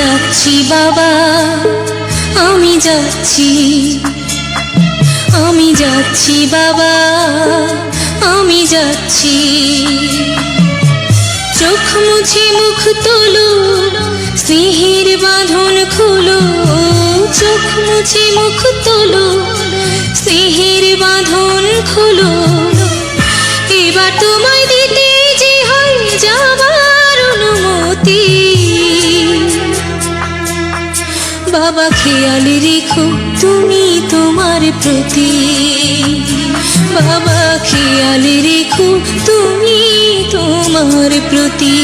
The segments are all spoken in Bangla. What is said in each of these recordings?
যাচ্ছি বাবা, আমি যাচ্ছি, আমি যাচ্ছি বাবা, আমি যাচ্ছি। চোখ মুছে মুখ তোলো, স্নেহের বাঁধন খোলো। চোখ মুছে মুখ তোলো, স্নেহের বাঁধন খোলো। এবার তোমায় দিতে যে হয় যাবার অনুমতি। বাবা খেয়াল রেখো তুমি তোমার প্রতি, বাবা খেয়াল রেখো তুমি তোমার প্রতি।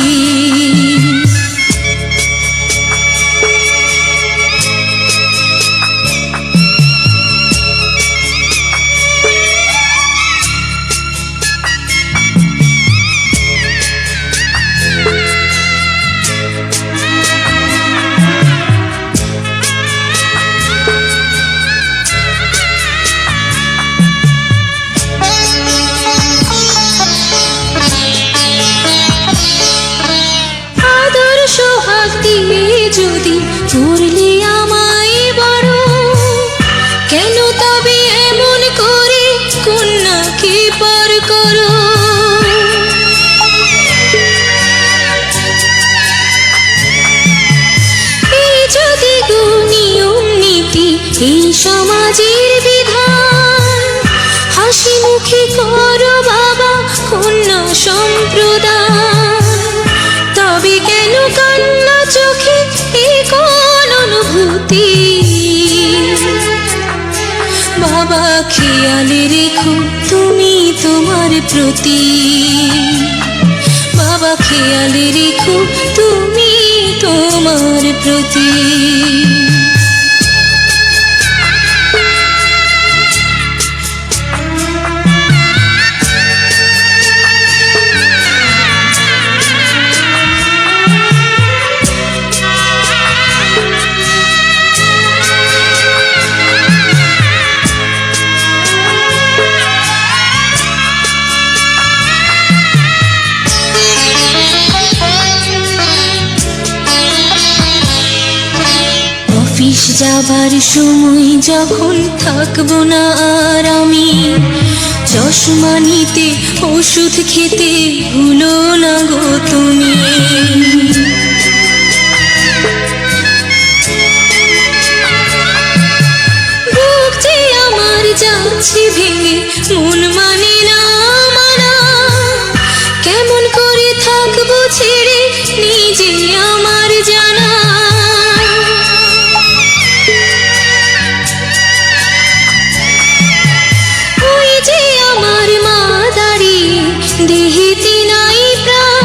যদি করলে আমায় বড়, কেন তবে এমন করে কন্যাকে পর করো? এই যদি নিয়ম নীতি, এই সমাজের বিধান, হাসি মুখে করো বাবা কন্যা সম্প্রদান। তবে কেন কান্না চোখে এ কোন অনুভূতি? বাবা খেয়াল রেখো তুমি তোমার প্রতি, বাবা খেয়াল রেখো তুমি তোমার প্রতি। অফিস যাবার সময় যখন থাকবো না আর আমি, চশমা নিতে ওষুধ খেতে ভুলো না গো তুমি। বুক যে আমার যাচ্ছে ভেঙে, মন মানে না মানা। কেমন করে থাকবো ছেড়ে নিজে আমার জানা। দেহেতে নাই প্রাণ,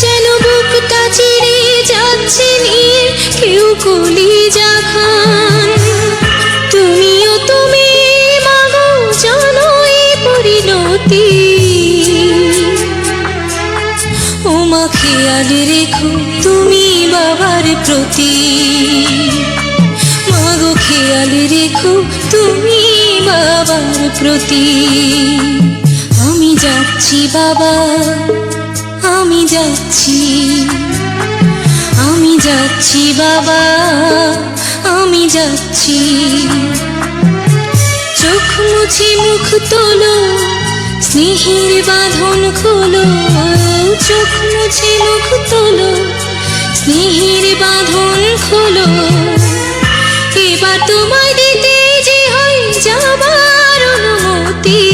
যেন বুকটা চিরে যাচ্ছে নিয়ে কেউ কলিজা খান। তুমিও তুমি মাগো জানো এই পরিণতি। ও মা খেয়াল রেখো তুমি বাবার প্রতি, মাগো খেয়াল রেখো তুমি বাবার প্রতি। আমি যাচ্ছি বাবা, আমি যাচ্ছি, আমি যাচ্ছি বাবা, আমি যাচ্ছি। চোখ মুছে মুখ তোলো, স্নেহের বাঁধন খোলো। চোখ মুছে মুখ তোলো, স্নেহের বাঁধন খোলো। এবার তোমায় দিতে যে হয় যাবার অনুমতি।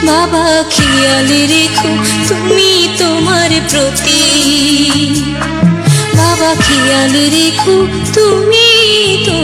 বাবা খেয়াল রেখো তুমি তোমার প্রতি, বাবা খেয়াল রেখো তুমি তো।